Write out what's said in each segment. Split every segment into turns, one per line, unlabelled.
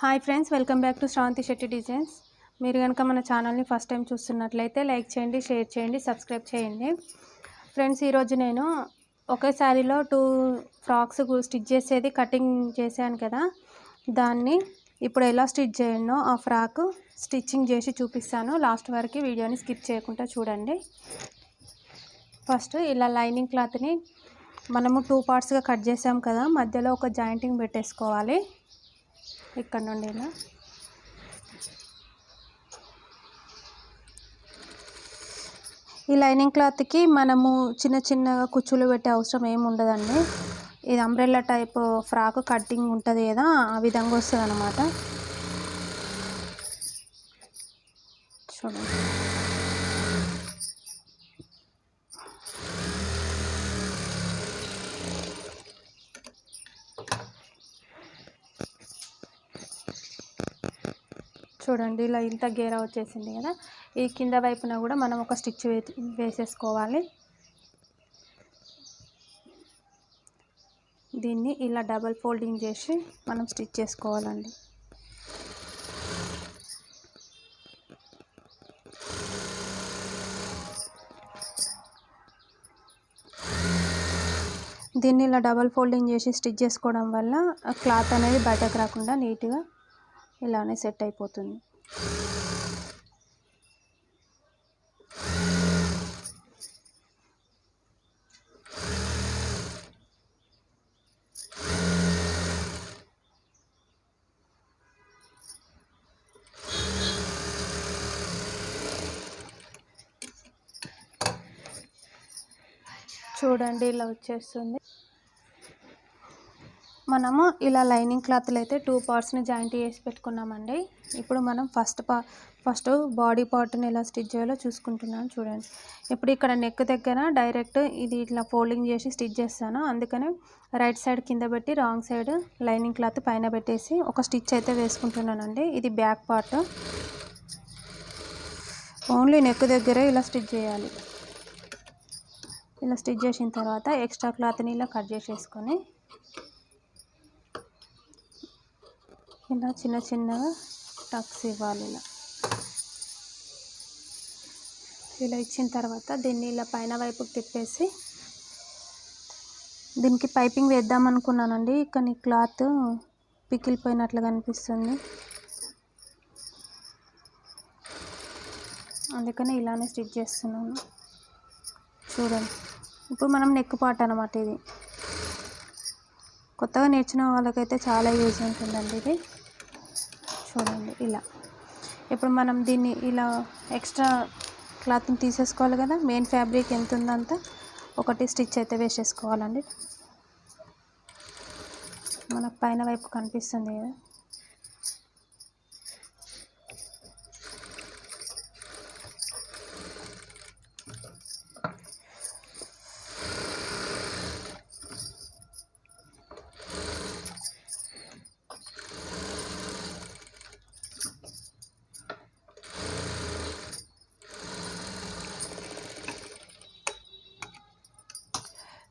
Hi friends, welcome back to Sravanthi Shetty designs. మీరు కనుక మన ఛానల్ని ఫస్ట్ టైం చూస్తున్నట్లయితే లైక్ చేయండి, షేర్ చేయండి, సబ్స్క్రైబ్ చేయండి. ఫ్రెండ్స్, ఈరోజు నేను ఒకే శారీలో 2 ఫ్రాక్స్ స్టిచ్ చేసేది కటింగ్ చేశాను కదా, దాన్ని ఇప్పుడు ఎలా స్టిచ్ చేయనో ఆ ఫ్రాక్ స్టిచ్చింగ్ చేసి చూపిస్తాను. లాస్ట్ వరకు వీడియోని స్కిప్ చేయకుండా చూడండి. ఫస్ట్ ఇలా లైనింగ్ క్లాత్ని మనము 2 పార్ట్స్గా కట్ చేసాం కదా, మధ్యలో ఒక జాయింటింగ్ పెట్టేసుకోవాలి. ఇక్కడ నుండి ఇలా ఈ లైనింగ్ క్లాత్కి మనము చిన్న చిన్నగా కుచ్చులు పెట్టే అవసరం ఏమి ఉండదండి. ఇది అంబ్రెల్లా టైప్ ఫ్రాక్ కటింగ్ ఉంటుంది కదా, ఆ విధంగా వస్తుంది అన్నమాట. చూడండి, చూడండి ఇలా ఇంత గేరా వచ్చేసింది కదా. ఈ కింద వైపున కూడా మనం ఒక స్టిచ్ వేసేసుకోవాలి. దీన్ని ఇలా డబల్ ఫోల్డింగ్ చేసి మనం స్టిచ్ చేసుకోవాలండి. దీన్ని ఇలా డబల్ ఫోల్డింగ్ చేసి స్టిచ్ చేసుకోవడం వల్ల క్లాత్ అనేది బయటకు రాకుండా నీట్గా ఇలానే సెట్ అయిపోతుంది. చూడండి ఇలా వచ్చేస్తుంది. మనము ఇలా లైనింగ్ క్లాత్లు అయితే 2 పార్ట్స్ని జాయింట్ చేసి పెట్టుకున్నామండి. ఇప్పుడు మనం ఫస్ట్ బాడీ పార్ట్ని ఎలా స్టిచ్ చేయాలో చూసుకుంటున్నాను. చూడండి, ఇప్పుడు ఇక్కడ నెక్ దగ్గర డైరెక్ట్ ఇది ఇట్లా ఫోల్డింగ్ చేసి స్టిచ్ చేస్తాను. అందుకని రైట్ సైడ్ కింద పెట్టి రాంగ్ సైడ్ లైనింగ్ క్లాత్ పైన పెట్టేసి ఒక స్టిచ్ అయితే వేసుకుంటున్నానండి. ఇది బ్యాక్ పార్ట్. ఓన్లీ నెక్ దగ్గరే ఇలా స్టిచ్ చేయాలి. ఇలా స్టిచ్ చేసిన తర్వాత ఎక్స్ట్రా క్లాత్ని ఇలా కట్ చేసేసుకొని ఇలా చిన్న చిన్నగా టక్స్ ఇవ్వాలి. ఇలా ఇచ్చిన తర్వాత దీన్ని ఇలా పైన వైపుకి తిప్పేసి దీనికి పైపింగ్ వేద్దాం అనుకున్నానండి, కానీ క్లాత్ పికిలిపోయినట్లుగా కనిపిస్తుంది. అందుకని ఇలానే స్టిచ్ చేస్తున్నాను. చూడండి, ఇప్పుడు మనం నెక్ పార్ట్ అన్నమాట. ఇది కొత్తగా నేర్చిన వాళ్ళకైతే చాలా యూజ్ ఉంటుందండి ఇది. చూడండి ఇలా ఇప్పుడు మనం దీన్ని ఇలా ఎక్స్ట్రా క్లాత్ని తీసేసుకోవాలి కదా. మెయిన్ ఫ్యాబ్రిక్ ఎంత ఉందంతా ఒకటి స్టిచ్ అయితే వేసేసుకోవాలండి. మనకు పైన వైపు కనిపిస్తుంది కదా.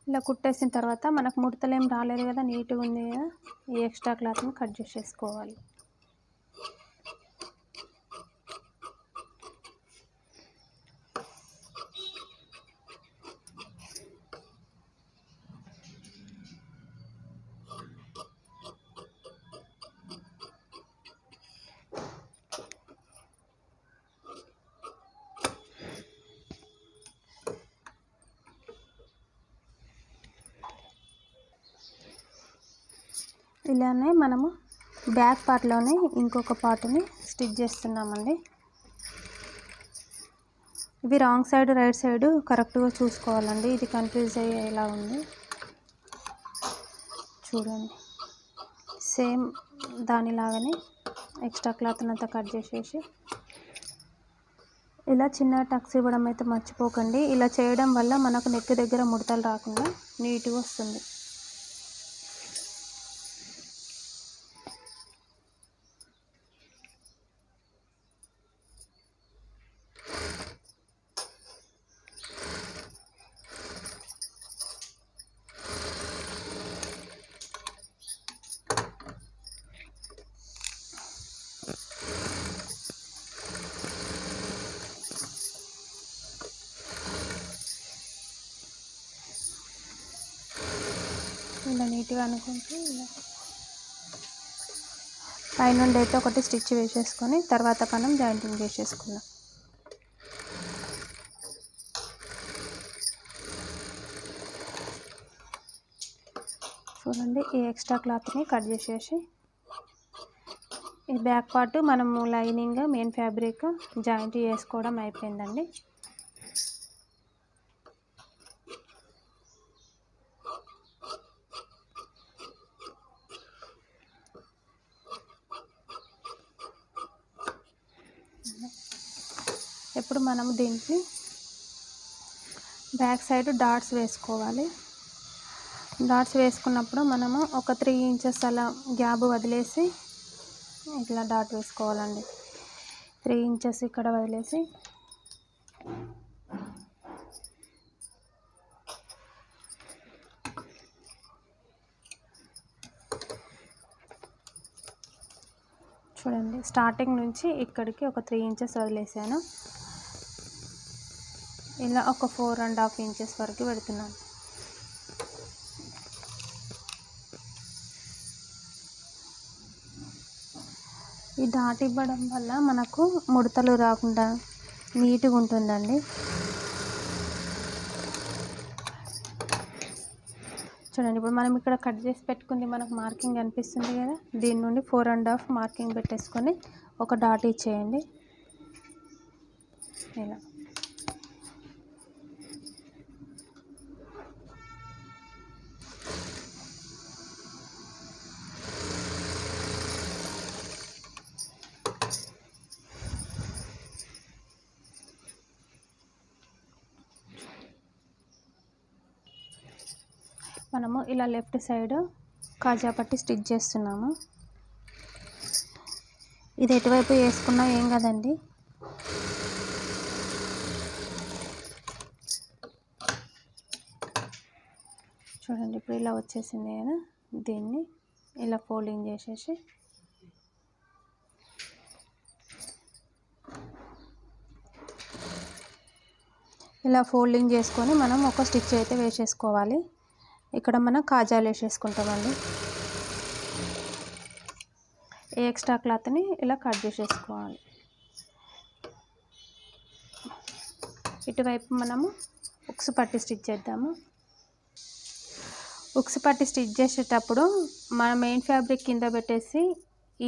ఇలా కుట్టేసిన తర్వాత మనకు ముడతలు ఏం రాలేదు కదా, నీట్గా ఉంది కదా. ఈ ఎక్స్ట్రా క్లాత్ని కట్ చేసేసుకోవాలి. ఇలానే మనము బ్యాక్ పార్ట్లోనే ఇంకొక పార్ట్ని స్టిచ్ చేస్తున్నామండి. ఇవి రాంగ్ సైడ్ రైట్ సైడ్ కరెక్ట్గా చూసుకోవాలండి. ఇది కన్ఫ్యూజ్ అయ్యేలా ఉంది. చూడండి, సేమ్ దానిలాగానే ఎక్స్ట్రా క్లాత్ని అంతా కట్ చేసేసి ఇలా చిన్న టక్స్ ఇవ్వడం అయితే మర్చిపోకండి. ఇలా చేయడం వల్ల మనకు నెక్ దగ్గర ముడతలు రాకుండా నీట్గా వస్తుంది. నీట్గా అనుకుంటూ పైనుండి అయితే ఒకటి స్టిచ్ వేసేసుకొని తర్వాత మనం జాయింటింగ్ చేసేసుకుందాం. చూడండి, ఈ ఎక్స్ట్రా క్లాత్ని కట్ చేసేసి ఈ బ్యాక్ పార్ట్ మనము లైనింగ్ మెయిన్ ఫ్యాబ్రిక్ జాయింట్ చేసుకోవడం అయిపోయిందండి. ఇప్పుడు మనము దీనికి బ్యాక్ సైడ్ డాట్స్ వేసుకోవాలి. డాట్స్ వేసుకున్నప్పుడు మనము ఒక 3 ఇంచెస్ అలా గ్యాప్ వదిలేసి ఇట్లా డాట్ వేసుకోవాలండి. 3 ఇంచెస్ ఇక్కడ వదిలేసి చూడండి, స్టార్టింగ్ నుంచి ఇక్కడికి ఒక 3 ఇంచెస్ వదిలేసాను. ఇలా ఒక 4.5 ఇంచెస్ వరకు పెడుతున్నాను. ఈ డాట్ ఇవ్వడం వల్ల మనకు ముడతలు రాకుండా నీట్గా ఉంటుందండి. చూడండి, ఇప్పుడు మనం ఇక్కడ కట్ చేసి పెట్టుకుంది మనకు మార్కింగ్ అనిపిస్తుంది కదా, దీని నుండి 4.5 మార్కింగ్ పెట్టేసుకొని ఒక డాట్ ఇచ్చేయండి. ఇలా మనము ఇలా లెఫ్ట్ సైడ్ కాజా పట్టి స్టిచ్ చేస్తున్నాము. ఇది ఎటువైపు వేసుకున్నా ఏం కదండి. చూడండి, ఇప్పుడు ఇలా వచ్చేసింది కదా, దీన్ని ఇలా ఫోల్డింగ్ చేసేసి ఇలా ఫోల్డింగ్ చేసుకొని మనం ఒక స్టిచ్ అయితే వేసేసుకోవాలి. ఇక్కడ మనం కాజాలు వేసేసుకుంటామండి. ఈ ఎక్స్ట్రా క్లాత్ని ఇలా కట్ చేసేసుకోవాలి. ఇటువైపు మనము ఉక్స్ పట్టి స్టిచ్ చేద్దాము. ఉక్స్ పట్టి స్టిచ్ చేసేటప్పుడు మన మెయిన్ ఫ్యాబ్రిక్ కింద పెట్టేసి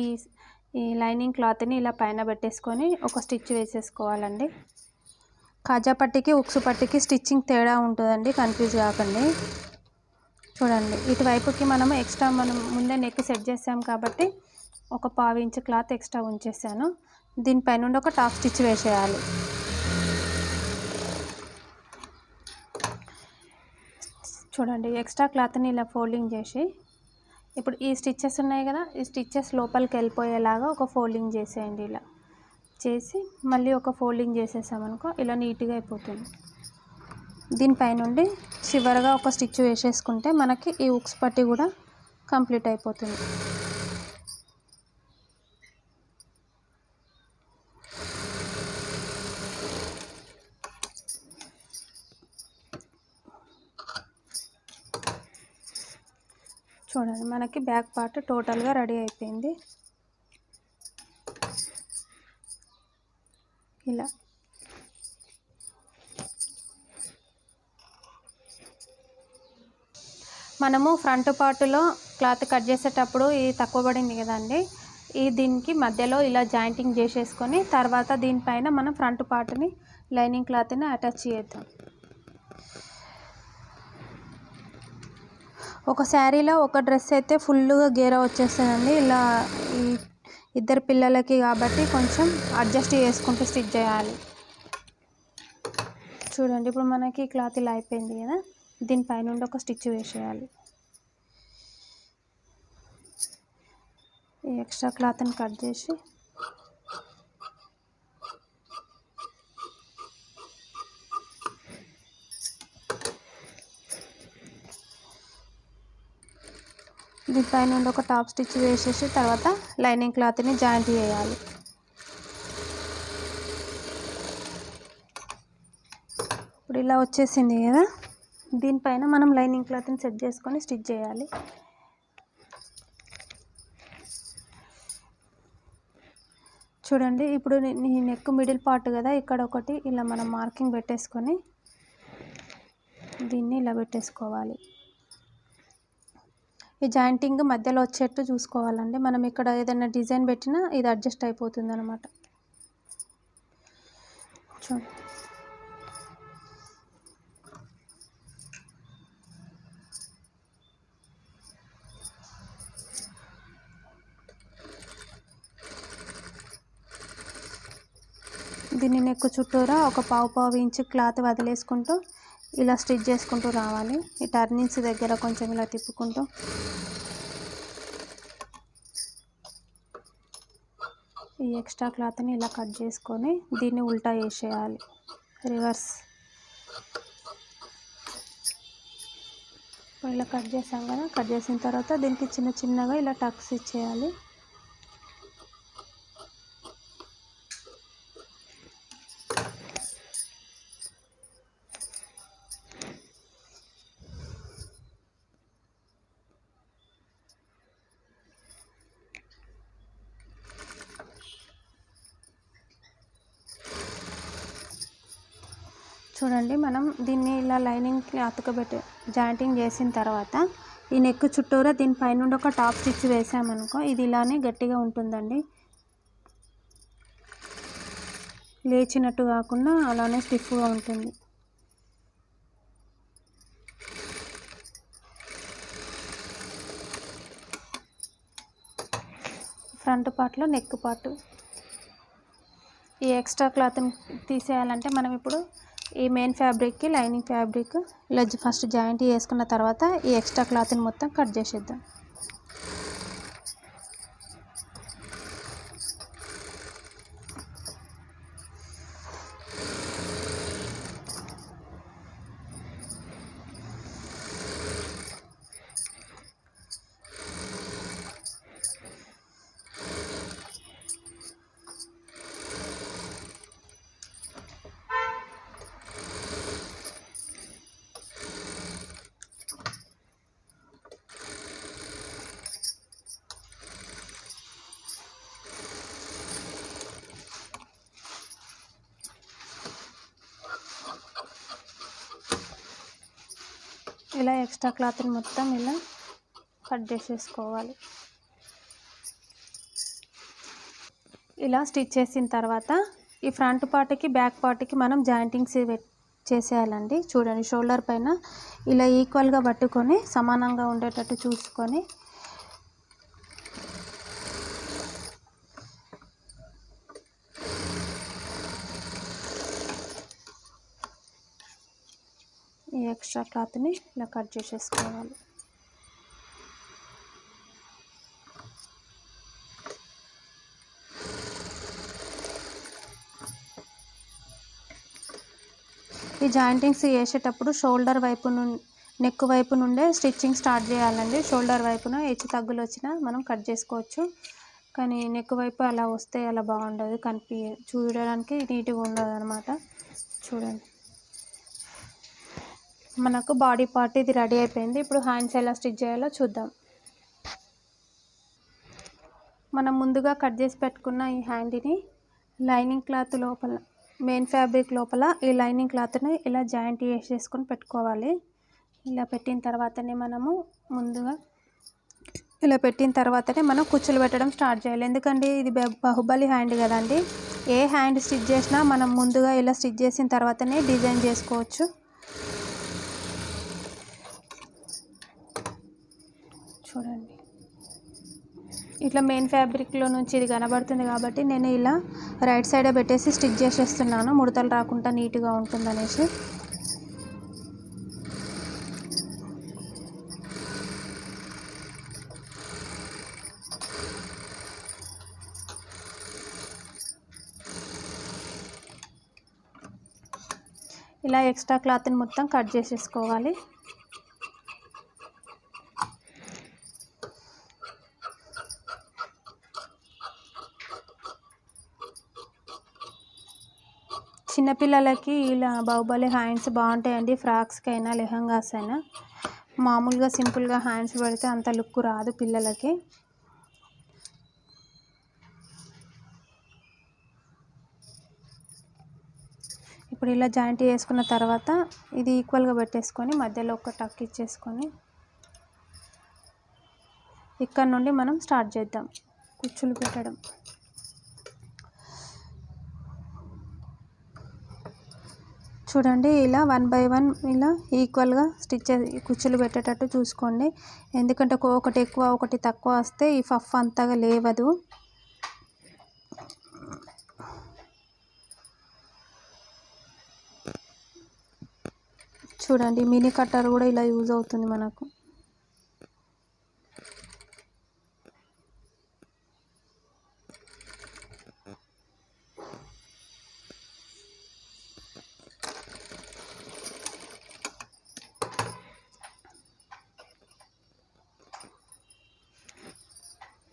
ఈ లైనింగ్ క్లాత్ని ఇలా పైన పెట్టేసుకొని ఒక స్టిచ్ వేసేసుకోవాలండి. కాజా పట్టికి ఉక్స్ పట్టికి స్టిచ్చింగ్ తేడా ఉంటుందండి, కన్ఫ్యూజ్ కాకండి. చూడండి, ఇటువైపుకి మనము ఎక్స్ట్రా మనం ముందే నెక్ సెట్ చేసాం కాబట్టి ఒక 1/2 ఇంచ్ క్లాత్ ఎక్స్ట్రా ఉంచేసాను. దీనిపైన నుండి ఒక టాప్ స్టిచ్ వేసేయాలి. చూడండి, ఎక్స్ట్రా క్లాత్ని ఇలా ఫోల్డింగ్ చేసి ఇప్పుడు ఈ స్టిచ్చెస్ ఉన్నాయి కదా, ఈ స్టిచ్చెస్ లోపలికి వెళ్ళిపోయేలాగా ఒక ఫోల్డింగ్ చేసేయండి. ఇలా చేసి మళ్ళీ ఒక ఫోల్డింగ్ చేసేసామనుకో ఇలా నీట్గా అయిపోతుంది. దీనిపై నుండి చివరగా ఒక స్టిచ్ వేసేసుకుంటే మనకి ఈ ఉక్స్ పట్టి కూడా కంప్లీట్ అయిపోతుంది. చూడండి, మనకి బ్యాక్ పార్ట్ టోటల్గా రెడీ అయిపోయింది. ఇలా మనము ఫ్రంట్ పార్ట్లో క్లాత్ కట్ చేసేటప్పుడు ఇది తక్కువ పడింది కదండి, దీనికి మధ్యలో ఇలా జాయింటింగ్ చేసేసుకొని తర్వాత దీనిపైన మనం ఫ్రంట్ పార్ట్ని లైనింగ్ క్లాత్ని అటాచ్ చేద్దాం. ఒక శారీలో ఒక డ్రెస్ అయితే ఫుల్గా గేరా వచ్చేస్తుందండి. ఇలా ఈ ఇద్దరు పిల్లలకి కాబట్టి కొంచెం అడ్జస్ట్ చేసుకుంటూ స్టిచ్ చేయాలి. చూడండి, ఇప్పుడు మనకి క్లాత్ ఇలా అయిపోయింది కదా, దీనిపై నుండి ఒక స్టిచ్ వేసేయాలి. ఈ ఎక్స్ట్రా క్లాత్ని కట్ చేసి దీనిపై నుండి ఒక టాప్ స్టిచ్ వేసేసి తర్వాత లైనింగ్ క్లాత్ని జాయింట్ చేయాలి. ఇప్పుడు ఇలా వచ్చేసింది కదా, దీనిపైన మనం లైనింగ్ క్లాత్ని సెట్ చేసుకొని స్టిచ్ చేయాలి. చూడండి ఇప్పుడు నీ నెక్ మిడిల్ పార్ట్ కదా, ఇక్కడ ఒకటి ఇలా మనం మార్కింగ్ పెట్టేసుకొని దీన్ని ఇలా పెట్టేసుకోవాలి. ఈ జాయింటింగ్ మధ్యలో వచ్చేట్టు చూసుకోవాలండి. మనం ఇక్కడ ఏదైనా డిజైన్ పెట్టినా ఇది అడ్జస్ట్ అయిపోతుంది అనమాట. చూడండి దీన్ని నెక్ చుట్టూరా ఒక పావు ఇంచు క్లాత్ వదిలేసుకుంటూ ఇలా స్టిచ్ చేసుకుంటూ రావాలి. ఈ టర్నింగ్స్ దగ్గర కొంచెం ఇలా తిప్పుకుంటూ ఈ ఎక్స్ట్రా క్లాత్ని ఇలా కట్ చేసుకొని దీన్ని ఉల్టా వేసేయాలి, రివర్స్. ఇలా కట్ చేసాం కదా, కట్ చేసిన తర్వాత దీనికి చిన్నగా ఇలా టక్స్ ఇచ్చేయాలి. చూడండి మనం దీన్ని ఇలా లైనింగ్కి అతుకబెట్టి జాయింటింగ్ చేసిన తర్వాత ఈ నెక్ చుట్టూరా దీనిపైనుండి ఒక టాప్ స్టిచ్ వేసామనుకో ఇది ఇలానే గట్టిగా ఉంటుందండి. లేచినట్టు కాకుండా అలానే స్టిఫ్గా ఉంటుంది. ఫ్రంట్ పార్ట్లో నెక్ పార్ట్ ఈ ఎక్స్ట్రా క్లాత్ని తీసేయాలంటే మనం ఇప్పుడు ఈ మెయిన్ ఫ్యాబ్రిక్కి లైనింగ్ ఫ్యాబ్రిక్ ఇలా ఫస్ట్ జాయింట్ చేసుకున్న తర్వాత ఈ ఎక్స్ట్రా క్లాత్ని మొత్తం కట్ చేసేద్దాం. ఇలా ఎక్స్ట్రా క్లాత్ని మొత్తం ఇలా కట్ చేసేసుకోవాలి. ఇలా స్టిచ్ చేసిన తర్వాత ఈ ఫ్రంట్ పార్ట్కి బ్యాక్ పార్ట్కి మనం జాయింటింగ్స్ చేసేయాలండి. చూడండి షోల్డర్ పైన ఇలా ఈక్వల్గా పట్టుకొని సమానంగా ఉండేటట్టు చూసుకొని ఈ ఎక్స్ట్రా క్లాత్ని ఇలా కట్ చేసేసుకోవాలి. ఈ జాయింటింగ్స్ వేసేటప్పుడు షోల్డర్ వైపు నెక్ వైపు నుండే స్టిచ్చింగ్ స్టార్ట్ చేయాలండి. షోల్డర్ వైపున హెచ్చు తగ్గులు వచ్చినా మనం కట్ చేసుకోవచ్చు, కానీ నెక్ వైపు అలా వస్తే అలా బాగుండదు, చూడడానికి నీట్గా ఉండదు అనమాట. చూడండి మనకు బాడీ పార్ట్ ఇది రెడీ అయిపోయింది. ఇప్పుడు హ్యాండ్స్ ఎలా స్టిచ్ చేయాలో చూద్దాం. మనం ముందుగా కట్ చేసి పెట్టుకున్న ఈ హ్యాండ్ని లైనింగ్ క్లాత్ లోపల మెయిన్ ఫ్యాబ్రిక్ లోపల ఈ లైనింగ్ క్లాత్ని ఇలా జాయింట్ చేసేసుకొని పెట్టుకోవాలి. ఇలా పెట్టిన తర్వాతనే మనం కుచ్చులు పెట్టడం స్టార్ట్ చేయాలి. ఎందుకంటే ఇది బాహుబలి హ్యాండ్ కదండి, ఏ హ్యాండ్ స్టిచ్ చేసినా మనం ముందుగా ఇలా స్టిచ్ చేసిన తర్వాతనే డిజైన్ చేసుకోవచ్చు. చూడండి ఇట్లా మెయిన్ ఫ్యాబ్రిక్లో నుంచి ఇది కనబడుతుంది కాబట్టి నేను ఇలా రైట్ సైడే పెట్టేసి స్టిచ్ చేసేస్తున్నాను, ముడతలు రాకుండా నీట్గా ఉంటుందనేసి. ఇలా ఎక్స్ట్రా క్లాత్ని మొత్తం కట్ చేసేసుకోవాలి. చిన్నపిల్లలకి ఇలా బాహుబలి హ్యాండ్స్ బాగుంటాయండి, ఫ్రాక్స్కి అయినా లెహంగాస్ అయినా. మామూలుగా సింపుల్గా హ్యాండ్స్ పెడితే అంత లుక్ రాదు పిల్లలకి. ఇప్పుడు ఇలా జాయింట్ చేసుకున్న తర్వాత ఇది ఈక్వల్గా పెట్టేసుకొని మధ్యలో ఒక టక్ ఇచ్చేసుకొని ఇక్కడ నుండి మనం స్టార్ట్ చేద్దాం కుచ్చులు పెట్టడం. చూడండి ఇలా 1 బై 1 ఇలా ఈక్వల్గా కుచ్చులు పెట్టేటట్టు చూసుకోండి. ఎందుకంటే ఒకటి ఎక్కువ ఒకటి తక్కువ వస్తే ఈ పఫ్ అంతగా లేవదు. చూడండి మినీ కట్టర్ కూడా ఇలా యూజ్ అవుతుంది మనకు.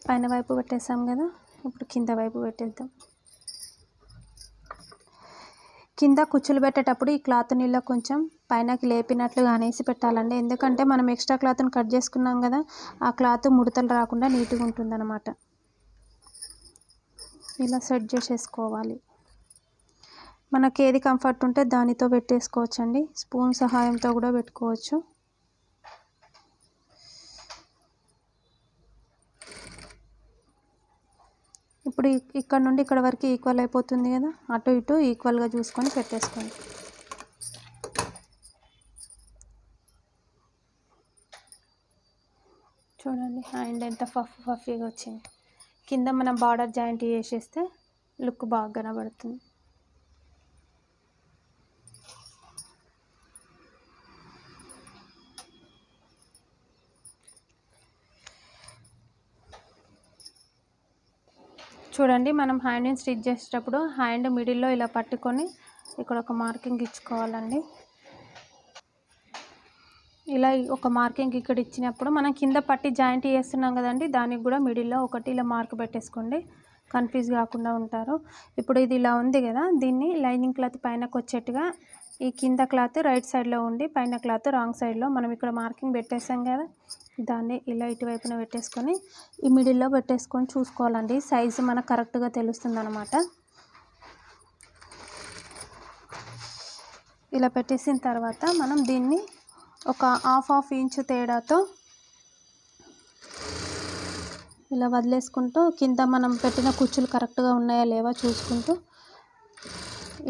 పైన వైపు పెట్టేసాం కదా, ఇప్పుడు కింద వైపు పెట్టేద్దాం. కింద కుచ్చులు పెట్టేటప్పుడు ఈ క్లాత్ని ఇలా కొంచెం పైనకి లేపినట్లుగా అనేసి పెట్టాలండి. ఎందుకంటే మనం ఎక్స్ట్రా క్లాత్ని కట్ చేసుకున్నాం కదా, ఆ క్లాత్ ముడతలు రాకుండా నీట్గా ఉంటుందన్నమాట. ఇలా సెట్ చేసేసుకోవాలి. మనకి ఏది కంఫర్ట్ ఉంటే దానితో పెట్టేసుకోవచ్చండి. స్పూన్ సహాయంతో కూడా పెట్టుకోవచ్చు. ఇప్పుడు ఇక్కడ నుండి ఇక్కడ వరకు ఈక్వల్ అయిపోతుంది కదా, అటు ఇటు ఈక్వల్గా చూసుకొని పెట్టేసుకోండి. చూడండి హ్యాండ్ ఎంత ఫఫీగా వచ్చింది. కింద మనం బార్డర్ జాయింట్ చేసేస్తే లుక్ బాగా కనబడుతుంది. చూడండి మనం హ్యాండ్ని స్టిచ్ చేసేటప్పుడు హ్యాండ్ మిడిల్లో ఇలా పట్టుకొని ఇక్కడ ఒక మార్కింగ్ ఇచ్చుకోవాలండి. ఇలా ఒక మార్కింగ్ ఇక్కడ ఇచ్చినప్పుడు మనం కింద పట్టి జాయింట్ చేస్తున్నాం కదండి, దానికి కూడా మిడిల్లో ఒకటి ఇలా మార్క్ పెట్టేసుకోండి, కన్ఫ్యూజ్ కాకుండా ఉంటారు. ఇప్పుడు ఇది ఇలా ఉంది కదా, దీన్ని లైనింగ్ క్లాత్ పైనకు వచ్చేట్టుగా ఈ కింద క్లాత్ రైట్ సైడ్లో ఉండి పైన క్లాత్ రాంగ్ సైడ్లో మనం ఇక్కడ మార్కింగ్ పెట్టేసాం కదా, దాన్ని ఇలా ఇటువైపున పెట్టేసుకొని ఈ మిడిల్లో పెట్టేసుకొని చూసుకోవాలండి. సైజు మనకు కరెక్ట్గా తెలుస్తుంది అన్నమాట. ఇలా పెట్టేసిన తర్వాత మనం దీన్ని ఒక హాఫ్ ఇంచ్ తేడాతో ఇలా వదిలేసుకుంటూ కింద మనం పెట్టిన కుచ్చులు కరెక్ట్గా ఉన్నాయా లేవా చూసుకుంటూ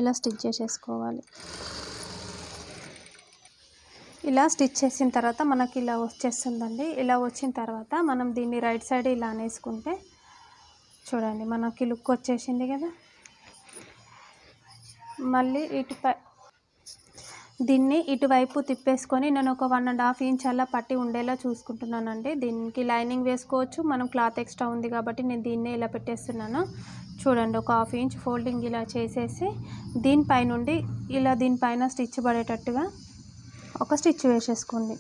ఇలా స్టిచ్ చేసేసుకోవాలి. ఇలా స్టిచ్ చేసిన తర్వాత మనకి ఇలా వచ్చేస్తుందండి. ఇలా వచ్చిన తర్వాత మనం దీన్ని రైట్ సైడ్ ఇలా అనేసుకుంటే చూడండి మనకి లుక్ వచ్చేసింది కదా. మళ్ళీ దీన్ని ఇటువైపు తిప్పేసుకొని నేను ఒక 1.5 ఇంచ్ అలా పట్టి ఉండేలా చూసుకుంటున్నానండి. దీనికి లైనింగ్ వేసుకోవచ్చు, మనం క్లాత్ ఎక్స్ట్రా ఉంది కాబట్టి నేను దీన్నే ఇలా పెట్టేస్తున్నాను. చూడండి ఒక 1/2 ఇంచ్ ఫోల్డింగ్ ఇలా చేసేసి దీనిపైనుండి ఇలా దీనిపైన స్టిచ్ పడేటట్టుగా ఒక స్టిచ్ వేసేసుకోండి.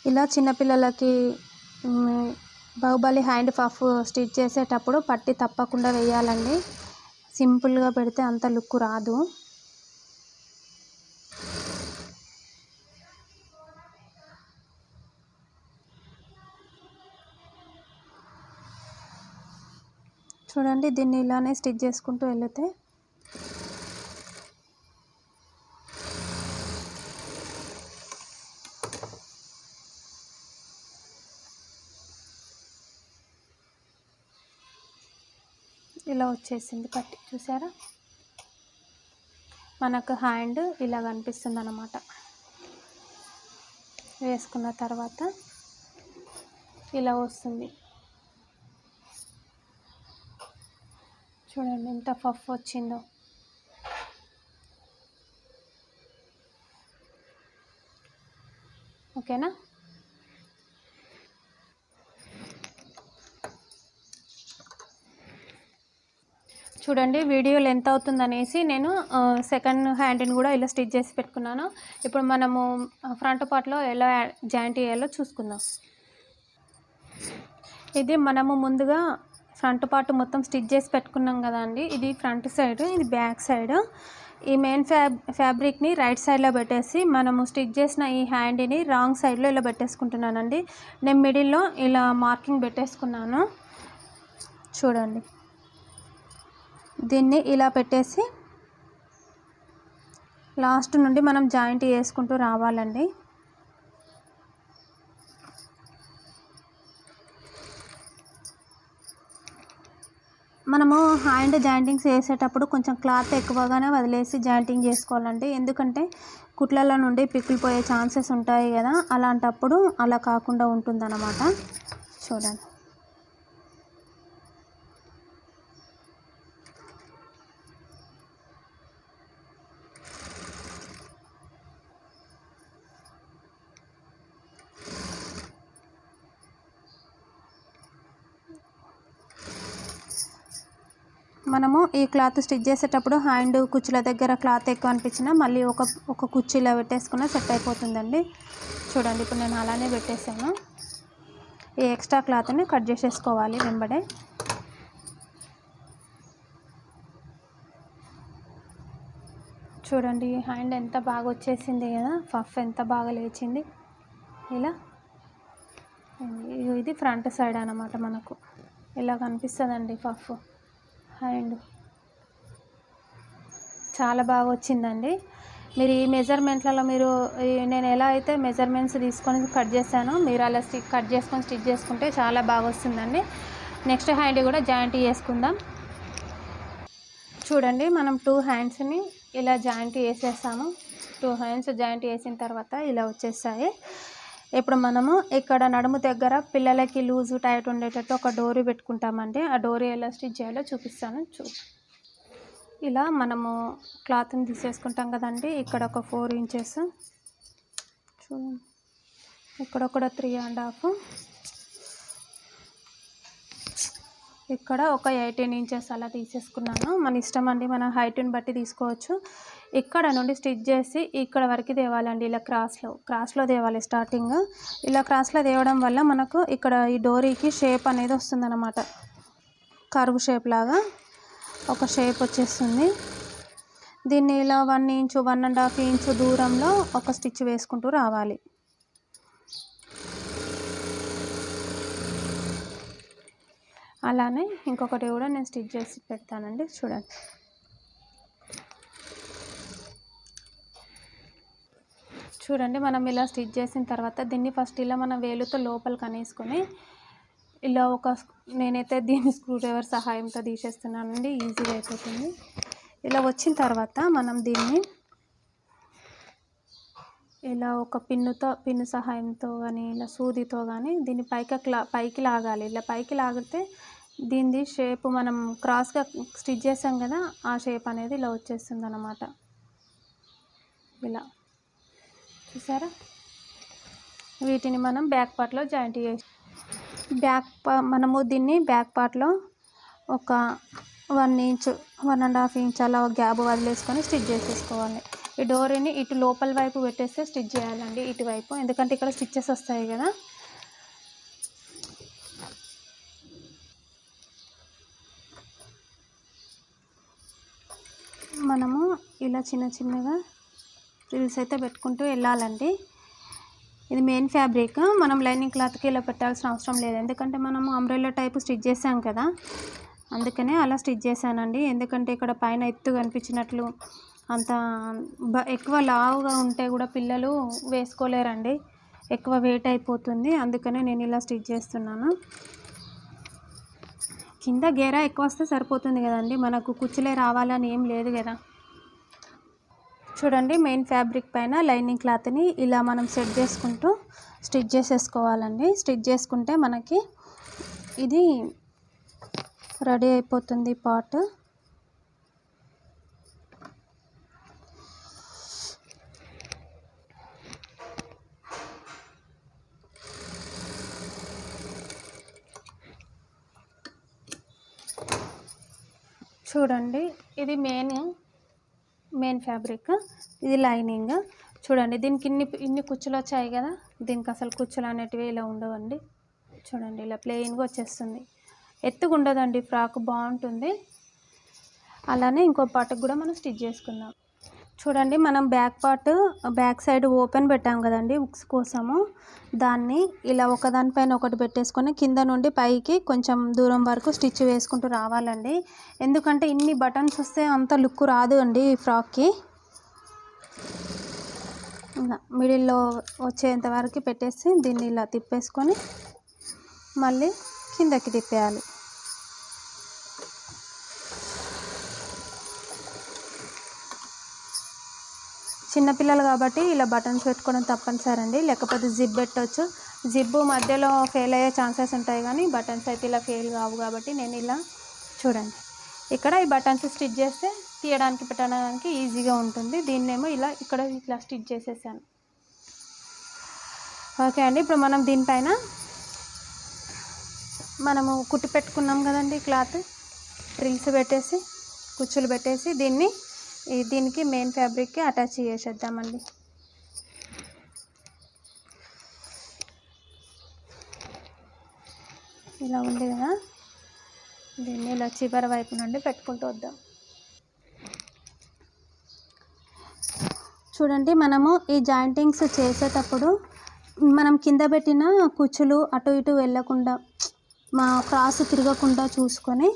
ఇలా చిన్నపిల్లలకి బాహుబలి హ్యాండ్ పఫ్ స్టిచ్ చేసేటప్పుడు పట్టి తప్పకుండా వేయాలండి. సింపుల్గా పెడితే అంత లుక్ రాదు. చూడండి దీన్ని ఇలానే స్టిచ్ చేసుకుంటూ వెళితే ఇలా వచ్చేసింది పట్టి, చూసారా మనకు హ్యాండ్ ఇలా కనిపిస్తుంది అన్నమాట. వేసుకున్న తర్వాత ఇలా వస్తుంది. చూడండి ఎంత పఫ్ వచ్చిందో. ఓకేనా. చూడండి వీడియో లెంత్ అవుతుంది అనేసి నేను సెకండ్ హ్యాండ్ని కూడా ఇలా స్టిచ్ చేసి పెట్టుకున్నాను. ఇప్పుడు మనము ఫ్రంట్ పార్ట్లో ఎలా జాయింట్ చేయాలో చూసుకుందాం. ఇది మనము ముందుగా ఫ్రంట్ పార్ట్ మొత్తం స్టిచ్ చేసి పెట్టుకున్నాం కదా అండి. ఇది ఫ్రంట్ సైడ్, ఇది బ్యాక్ సైడ్. ఈ మెయిన్ ఫ్యాబ్రిక్ని రైట్ సైడ్లో పెట్టేసి మనము స్టిచ్ చేసిన ఈ హ్యాండ్ని రాంగ్ సైడ్లో ఇలా పెట్టేసుకుంటున్నానండి. నేను మిడిల్లో ఇలా మార్కింగ్ పెట్టేసుకున్నాను. చూడండి, దీన్ని ఇలా పెట్టేసి లాస్ట్ నుండి మనం జాయింట్ వేసుకుంటూ రావాలండి. మనము హ్యాండ్ జాయింటింగ్స్ వేసేటప్పుడు కొంచెం క్లాత్ ఎక్కువగానే వదిలేసి జాయింటింగ్ చేసుకోవాలండి. ఎందుకంటే కుట్లలో నుండి పిక్కులు ఛాన్సెస్ ఉంటాయి కదా, అలాంటప్పుడు అలా కాకుండా ఉంటుందన్నమాట. చూడండి, మనము ఈ క్లాత్ స్టిచ్ చేసేటప్పుడు హ్యాండ్ కుచ్చుల దగ్గర క్లాత్ ఎక్కువ అనిపించినా మళ్ళీ ఒక కుర్చీలో పెట్టేసుకున్నా సెట్ అయిపోతుందండి. చూడండి, ఇప్పుడు నేను అలానే పెట్టేసాను. ఈ ఎక్స్ట్రా క్లాత్ని కట్ చేసేసుకోవాలి వెంబడే. చూడండి, హ్యాండ్ ఎంత బాగా వచ్చేసింది కదా, పఫ్ ఎంత బాగా లేచింది. ఇలా ఇది ఫ్రంట్ సైడ్ అన్నమాట. మనకు ఇలా కనిపిస్తుందండి పఫ్. హ్యాండ్ చాలా బాగా వచ్చిందండి. మీరు ఈ మెజర్మెంట్లలో నేను ఎలా అయితే మెజర్మెంట్స్ తీసుకొని కట్ చేశానో మీరు అలా కట్ చేసుకొని స్టిచ్ చేసుకుంటే చాలా బాగా వస్తుందండి. నెక్స్ట్ హ్యాండ్ కూడా జాయింట్ చేసుకుందాం. చూడండి, మనం 2 హ్యాండ్స్ని ఇలా జాయింట్ వేసేసాము. 2 హ్యాండ్స్ జాయింట్ వేసిన తర్వాత ఇలా వచ్చేసాయి. ఇప్పుడు మనము ఇక్కడ నడుము దగ్గర పిల్లలకి లూజు టైట్ ఉండేటట్టు ఒక డోరీ పెట్టుకుంటామండి. ఆ డోరీ ఎలా స్టిచ్ చేయాలో చూపిస్తాను. ఇలా మనము క్లాత్ని తీసేసుకుంటాం కదండి. ఇక్కడ ఒక 4 ఇంచెస్, చూడండి ఇక్కడ ఒక 3.5, ఇక్కడ ఒక 18 ఇంచెస్ అలా తీసేసుకున్నాను. మన ఇష్టం అండి, మన హైట్ని బట్టి తీసుకోవచ్చు. ఇక్కడ నుండి స్టిచ్ చేసి ఇక్కడ వరకు తేవాలండి. ఇలా క్రాస్లో తేవాలి. స్టార్టింగ్ ఇలా క్రాస్లో తేవడం వల్ల మనకు ఇక్కడ ఈ డోరీకి షేప్ అనేది వస్తుందన్నమాట. కర్వ్ షేప్ లాగా ఒక షేప్ వచ్చేస్తుంది. దీన్ని ఇలా 1 ఇంచు 1.5 ఇంచు దూరంలో ఒక స్టిచ్ వేసుకుంటూ రావాలి. అలానే ఇంకొకటి కూడా నేను స్టిచ్ చేసి పెడతానండి. చూడండి, మనం ఇలా స్టిచ్ చేసిన తర్వాత దీన్ని ఫస్ట్ ఇలా మన వేలుతో లోపలికి అనేసుకొని ఇలా నేనైతే దీన్ని స్క్రూ డ్రైవర్ సహాయంతో తీసేస్తున్నానండి. ఈజీగా అయిపోతుంది. ఇలా వచ్చిన తర్వాత మనం దీన్ని ఇలా ఒక పిన్ను సహాయంతో కానీ ఇలా సూదితో కానీ దీన్ని పైకి లాగాలి. ఇలా పైకి లాగితే దీనిది షేప్ మనం క్రాస్గా స్టిచ్ చేసాం కదా, ఆ షేప్ అనేది ఇలా వచ్చేస్తుంది అన్నమాట. ఇలా చూసారా? వీటిని మనం బ్యాక్ పార్ట్లో జాయింట్ చేసి మనము దీన్ని బ్యాక్ పార్ట్లో ఒక 1 ఇంచు 1.5 ఇంచ్ అలా గ్యాప్ వదిలేసుకొని స్టిచ్ చేసేసుకోవాలి. ఈ డోరీని ఇటు లోపల వైపు పెట్టేస్తే స్టిచ్ చేయాలండి, ఇటువైపు, ఎందుకంటే ఇక్కడ స్టిచ్చెస్ వస్తాయి కదా. మనము ఇలా చిన్నగా ఫ్రిల్స్ అయితే పెట్టుకుంటూ వెళ్ళాలండి. ఇది మెయిన్ ఫ్యాబ్రిక్. మనం లైనింగ్ క్లాత్కి ఇలా పెట్టాల్సిన అవసరం లేదు, ఎందుకంటే మనము అంబ్రెల్లా టైపు స్టిచ్ చేసాం కదా, అందుకనే అలా స్టిచ్ చేశానండి. ఎందుకంటే ఇక్కడ పైన ఎత్తు కనిపించినట్లు అంత ఎక్కువ లావుగా ఉంటే కూడా పిల్లలు వేసుకోలేరండి, ఎక్కువ వెయిట్ అయిపోతుంది. అందుకనే నేను ఇలా స్టిచ్ చేస్తున్నాను. కింద గేరా ఎక్కువ వస్తే సరిపోతుంది కదండి, మనకు కుచ్చులే రావాలని ఏం లేదు కదా. చూడండి, మెయిన్ ఫ్యాబ్రిక్ పైన లైనింగ్ క్లాత్ని ఇలా మనం సెట్ చేసుకుంటూ స్టిచ్ చేసేసుకోవాలండి. స్టిచ్ చేసుకుంటే మనకి ఇది రెడీ అయిపోతుంది పార్ట్. చూడండి, ఇది మెయిన్ ఫ్యాబ్రిక్, ఇది లైనింగ్. చూడండి, దీనికి ఇన్ని కుచ్చులు వచ్చాయి కదా, దీనికి అసలు కుచ్చులు అనేటివి ఇలా ఉండవండి. చూడండి, ఇలా ప్లెయిన్గా వచ్చేస్తుంది, ఎత్తుగా ఉండదండి. ఫ్రాక్ బాగుంటుంది. అలానే ఇంకో పార్ట్కి కూడా మనం స్టిచ్ చేసుకుందాం. చూడండి, మనం బ్యాక్ సైడ్ ఓపెన్ పెట్టాం కదండి హుక్స్ కోసము. దాన్ని ఇలా ఒకదానిపైన ఒకటి పెట్టేసుకొని కింద నుండి పైకి కొంచెం దూరం వరకు స్టిచ్ వేసుకుంటూ రావాలండి. ఎందుకంటే ఇన్ని బటన్స్ వస్తే అంత లుక్ రాదు అండి ఈ ఫ్రాక్కి. ఇలా మిడిల్లో వచ్చేంత వరకు పెట్టేసి దీన్ని ఇలా తిప్పేసుకొని మళ్ళీ కిందకి తిప్పేయాలి. చిన్నపిల్లలు కాబట్టి ఇలా బటన్స్ పెట్టుకోవడం తప్పనిసరి అండి, లేకపోతే జిప్ పెట్టవచ్చు. జిబ్బు మధ్యలో ఫెయిల్ అయ్యే ఛాన్సెస్ ఉంటాయి, కానీ బటన్స్ అయితే ఇలా ఫెయిల్ కావు. కాబట్టి నేను ఇలా చూడండి, ఇక్కడ ఈ బటన్స్ స్టిచ్ చేస్తే తీయడానికి పెట్టడానికి ఈజీగా ఉంటుంది. దీన్నేమో ఇక్కడ ఇట్లా స్టిచ్ చేసేసాను. ఓకే అండి, ఇప్పుడు మనం దీనిపైన మనము కుట్టి పెట్టుకున్నాం కదండి క్లాత్, రిల్స్ పెట్టేసి కుచ్చులు పెట్టేసి దీనికి మెయిన్ ఫ్యాబ్రిక్కి అటాచ్ చేసేద్దామండి. ఇలా ఉంది కదా, దీన్ని ఇలా చివరి వైపు నుండి పెట్టుకుంటూ వద్దాం. చూడండి, మనము ఈ జాయింటింగ్స్ చేసేటప్పుడు మనం కింద పెట్టిన కుచ్చులు అటు ఇటు వెళ్ళకుండా, మా క్రాస్ తిరగకుండా చూసుకొని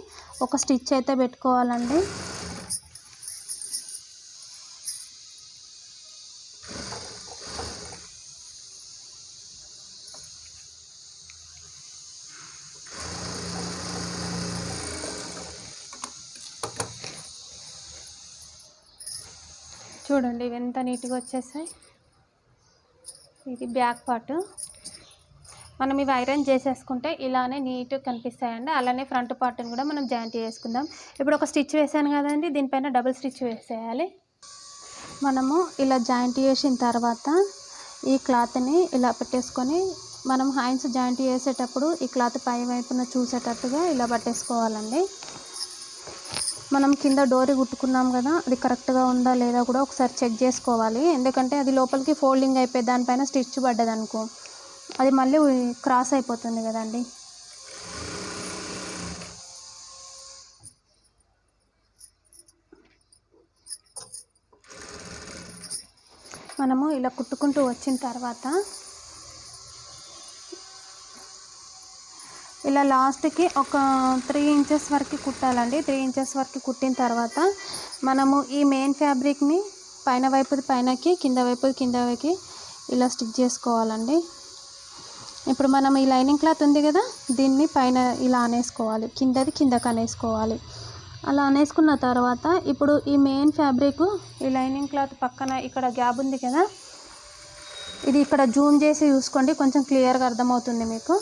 ఒక స్టిచ్ అయితే పెట్టుకోవాలండి. చూడండి ఇవి ఎంత నీట్గా వచ్చేసాయి. ఇది బ్యాక్ పార్ట్. మనం ఇవి ఐరన్ చేసేసుకుంటే ఇలానే నీట్గా కనిపిస్తాయండి. అలానే ఫ్రంట్ పార్ట్ని కూడా మనం జాయింట్ చేసుకుందాం. ఇప్పుడు ఒక స్టిచ్ వేసాను కదండి, దీనిపైన డబుల్ స్టిచ్ వేసేయాలి. మనము ఇలా జాయింట్ చేసిన తర్వాత ఈ క్లాత్ని ఇలా పెట్టేసుకొని మనం హ్యాండ్స్ జాయింట్ చేసేటప్పుడు ఈ క్లాత్ పై వైపున చూసేటట్టుగా ఇలా పట్టేసుకోవాలండి. మనం కింద డోరీ కుట్టుకున్నాం కదా, అది కరెక్ట్గా ఉందా లేదా కూడా ఒకసారి చెక్ చేసుకోవాలి. ఎందుకంటే అది లోపలికి ఫోల్డింగ్ అయిపోయి దానిపైన స్టిచ్ పడ్డదనుకో అది మళ్ళీ క్రాస్ అయిపోతుంది కదండి. మనము ఇలా కుట్టుకుంటూ వచ్చిన తర్వాత ఇలా లాస్ట్కి ఒక 3 ఇంచెస్ వరకు కుట్టాలండి. 3 ఇంచెస్ వరకు కుట్టిన తర్వాత మనము ఈ మెయిన్ ఫ్యాబ్రిక్ని పైన వైపుది పైనకి, కింద వైపుది కిందకి ఇలా స్టిచ్ చేసుకోవాలండి. ఇప్పుడు మనం ఈ లైనింగ్ క్లాత్ ఉంది కదా, దీన్ని పైన ఇలా అనేసుకోవాలి, కిందది కిందకి అనేసుకోవాలి. అలా అనేసుకున్న తర్వాత ఇప్పుడు ఈ మెయిన్ ఫ్యాబ్రిక్ ఈ లైనింగ్ క్లాత్ పక్కన ఇక్కడ గ్యాప్ ఉంది కదా, ఇది ఇక్కడ జూమ్ చేసి చూసుకోండి, కొంచెం క్లియర్గా అర్థమవుతుంది మీకు.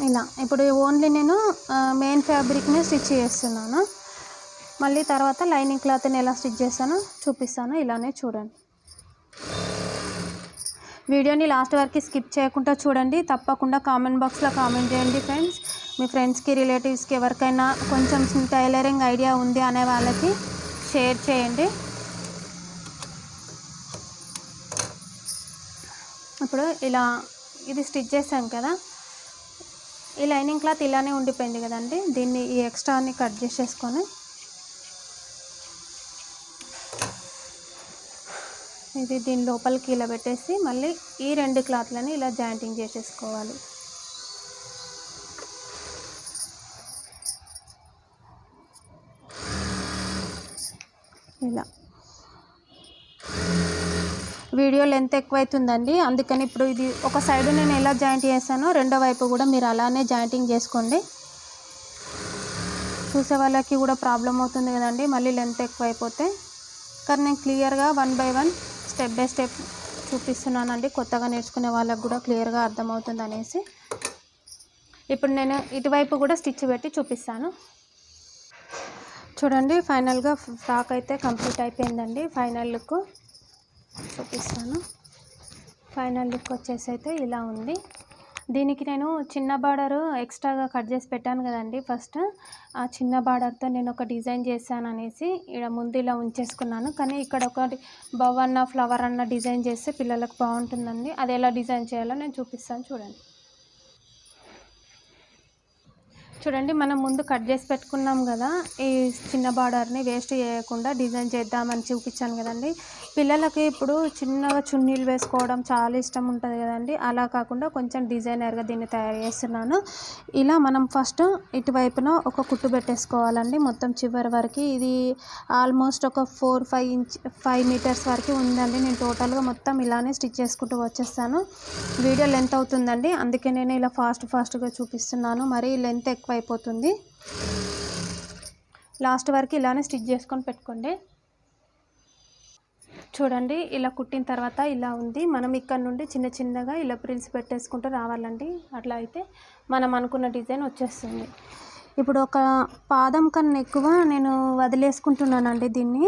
ఇలా ఇప్పుడు ఓన్లీ నేను మెయిన్ ఫ్యాబ్రిక్ని స్టిచ్ చేస్తున్నాను. మళ్ళీ తర్వాత లైనింగ్ క్లాత్ని ఎలా స్టిచ్ చేస్తానో చూపిస్తాను. ఇలానే చూడండి. వీడియోని లాస్ట్ వరకు స్కిప్ చేయకుండా చూడండి. తప్పకుండా కామెంట్ బాక్స్లో కామెంట్ చేయండి ఫ్రెండ్స్. మీ ఫ్రెండ్స్కి, రిలేటివ్స్కి ఎవరికైనా కొంచెం టైలరింగ్ ఐడియా ఉంది అనే వాళ్ళకి షేర్ చేయండి. ఇప్పుడు ఇలా ఇది స్టిచ్ చేసాం కదా, ఈ లైనింగ్ క్లాత్ ఇలానే ఉండిపోయింది కదండి, దీన్ని ఈ ఎక్స్ట్రాని కట్ చేసేసుకొని ఇది దీని లోపలికి ఇలా పెట్టేసి మళ్ళీ ఈ 2 క్లాత్లని ఇలా జాయింటింగ్ చేసేసుకోవాలి. ఇలా వీడియో లెంత్ ఎక్కువైతుందండి, అందుకని ఇప్పుడు ఇది ఒక సైడ్ నేను ఎలా జాయింట్ చేస్తానో రెండో వైపు కూడా మీరు అలానే జాయింటింగ్ చేసుకోండి. చూసే వాళ్ళకి కూడా ప్రాబ్లం అవుతుంది కదండి మళ్ళీ లెంత్ ఎక్కువైపోతే. కానీ నేను క్లియర్గా 1 by 1 స్టెప్ బై స్టెప్ చూపిస్తున్నానండి, కొత్తగా నేర్చుకునే వాళ్ళకి కూడా క్లియర్గా అర్థమవుతుంది అనేసి. ఇప్పుడు నేను ఇటువైపు కూడా స్టిచ్ పెట్టి చూపిస్తాను. చూడండి, ఫైనల్గా ఫ్రాక్ అయితే కంప్లీట్ అయిపోయిందండి. ఫైనల్ లుక్ చూపిస్తాను. ఫైనల్ లుక్ వచ్చేసి అయితే ఇలా ఉంది. దీనికి నేను చిన్న బార్డరు ఎక్స్ట్రాగా కట్ చేసి పెట్టాను కదండి ఫస్ట్, ఆ చిన్న బార్డర్తో నేను ఒక డిజైన్ చేశాను అనేసి ఇక్కడ ముందు ఇలా ఉంచేసుకున్నాను. కానీ ఇక్కడ ఒకటి బవ్ అన్న ఫ్లవర్ అన్న డిజైన్ చేస్తే పిల్లలకు బాగుంటుందండి. అది ఎలా డిజైన్ చేయాలో నేను చూపిస్తాను చూడండి. చూడండి, మనం ముందు కట్ చేసి పెట్టుకున్నాం కదా, ఈ చిన్న బార్డర్ని వేస్ట్ చేయకుండా డిజైన్ చేద్దామని చూపించాను కదండి. పిల్లలకి ఇప్పుడు చిన్నగా చున్నీలు వేసుకోవడం చాలా ఇష్టం ఉంటుంది కదండి. అలా కాకుండా కొంచెం డిజైనర్గా దీన్ని తయారు చేస్తున్నాను. ఇలా మనం ఫస్ట్ ఇటువైపున ఒక కుట్టు పెట్టేసుకోవాలండి, మొత్తం చివరి వరకు. ఇది ఆల్మోస్ట్ ఒక 5 మీటర్స్ వరకు ఉందండి. నేను టోటల్గా మొత్తం ఇలానే స్టిచ్ చేసుకుంటూ వచ్చేస్తాను. వీడియో లెంత్ అవుతుందండి, అందుకే నేను ఇలా ఫాస్ట్గా చూపిస్తున్నాను. మరి లెంత్ ఎక్కువ అయిపోతుంది. లాస్ట్ వరకు ఇలానే స్టిచ్ చేసుకొని పెట్టుకోండి. చూడండి, ఇలా కుట్టిన తర్వాత ఇలా ఉంది. మనం ఇక్కడ నుండి చిన్నగా ఇలా ప్రిల్స్ పెట్టేసుకుంటూ రావాలండి. అట్లా అయితే మనం అనుకున్న డిజైన్ వచ్చేస్తుంది. ఇప్పుడు ఒక పాదం కన్నా ఎక్కువ నేను వదిలేసుకుంటున్నానండి. దీన్ని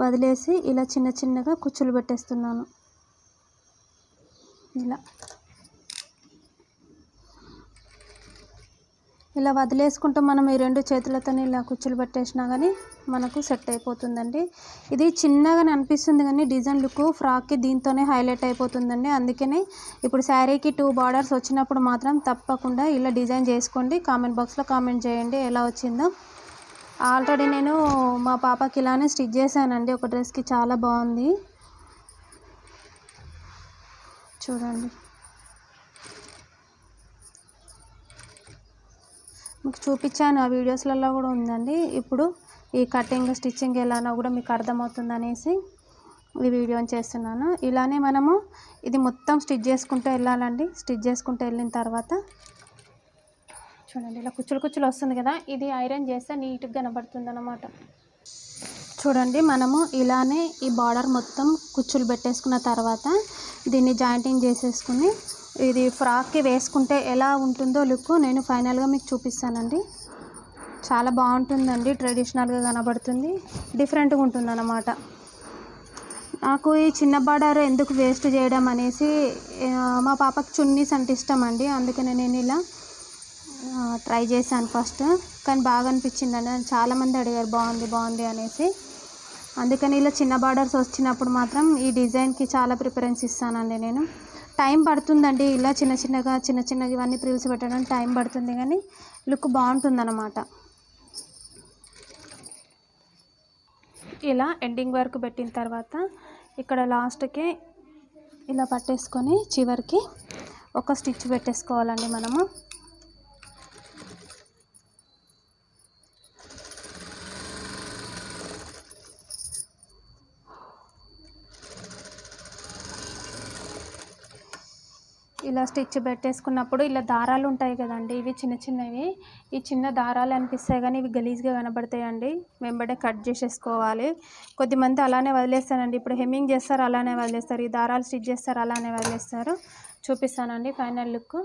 వదిలేసి ఇలా చిన్నగా కుచ్చులు పెట్టేస్తున్నాను. ఇలా వదిలేసుకుంటూ మనం ఈ 2 చేతులతో ఇలా కుచ్చులు పెట్టేసినా కానీ మనకు సెట్ అయిపోతుందండి. ఇది చిన్నగానే అనిపిస్తుంది కానీ డిజైన్ లుక్ ఫ్రాక్కి దీంతోనే హైలైట్ అయిపోతుందండి. అందుకనే ఇప్పుడు శారీకి 2 బార్డర్స్ వచ్చినప్పుడు మాత్రం తప్పకుండా ఇలా డిజైన్ చేసుకోండి. కామెంట్ బాక్స్లో కామెంట్ చేయండి ఎలా వచ్చిందో. ఆల్రెడీ నేను మా పాపకి ఇలానే స్టిచ్ చేశానండి. ఒక డ్రెస్కి చాలా బాగుంది. చూడండి, మీకు చూపించాను, ఆ వీడియోస్లలో కూడా ఉందండి. ఇప్పుడు ఈ కటింగ్ స్టిచ్చింగ్ ఎలానో కూడా మీకు అర్థమవుతుంది అనేసి ఈ వీడియోని చేస్తున్నాను. ఇలానే మనము ఇది మొత్తం స్టిచ్ చేసుకుంటూ వెళ్ళాలండి. స్టిచ్ చేసుకుంటూ వెళ్ళిన తర్వాత చూడండి, ఇలా కుచ్చులు వస్తుంది కదా, ఇది ఐరన్ చేస్తే నీట్గా కనబడుతుంది అన్నమాట. చూడండి, మనము ఇలానే ఈ బార్డర్ మొత్తం కుచ్చులు పెట్టేసుకున్న తర్వాత దీన్ని జాయింటింగ్ చేసేసుకుని ఇది ఫ్రాక్కి వేసుకుంటే ఎలా ఉంటుందో లుక్ నేను ఫైనల్గా మీకు చూపిస్తానండి. చాలా బాగుంటుందండి, ట్రెడిషనల్గా కనబడుతుంది, డిఫరెంట్గా ఉంటుంది అన్నమాట. నాకు ఈ చిన్న బార్డర్ ఎందుకు వేస్ట్ చేయడం అనేసి, మా పాపకి చున్నీస్ అంటే ఇష్టం అండి. అందుకనే నేను ఇలా ట్రై చేశాను ఫస్ట్. కానీ బాగా అనిపించిందండి, చాలామంది అడిగారు బాగుంది అనేసి. అందుకని ఇలా చిన్న బార్డర్స్ వచ్చినప్పుడు మాత్రం ఈ డిజైన్కి చాలా ప్రిఫరెన్స్ ఇస్తానండి నేను. టైం పడుతుందండి, ఇలా చిన్నగా ఇవన్నీ ప్రిల్స్ పెట్టడానికి టైం పడుతుంది, కానీ లుక్ బాగుంటుందన్నమాట. ఇలా ఎండింగ్ వరకు పెట్టిన తర్వాత ఇక్కడ లాస్ట్కి ఇలా పట్టేసుకొని చివరికి ఒక స్టిచ్ పెట్టేసుకోవాలండి మనము. ఇలా స్టిచ్ పెట్టేసుకున్నప్పుడు ఇలా దారాలు ఉంటాయి కదండి, ఇవి చిన్నవి, ఈ చిన్న దారాలు అనిపిస్తాయి కానీ ఇవి గలీజ్గా కనబడతాయండి. వెంబడే కట్ చేసేసుకోవాలి. కొద్దిమంది అలానే వదిలేస్తారండి. ఇప్పుడు హెమ్మింగ్ చేస్తారు, అలానే వదిలేస్తారు. ఈ దారాలు స్టిచ్ చేస్తారు, అలానే వదిలేస్తారు. చూపిస్తానండి ఫైనల్ లుక్.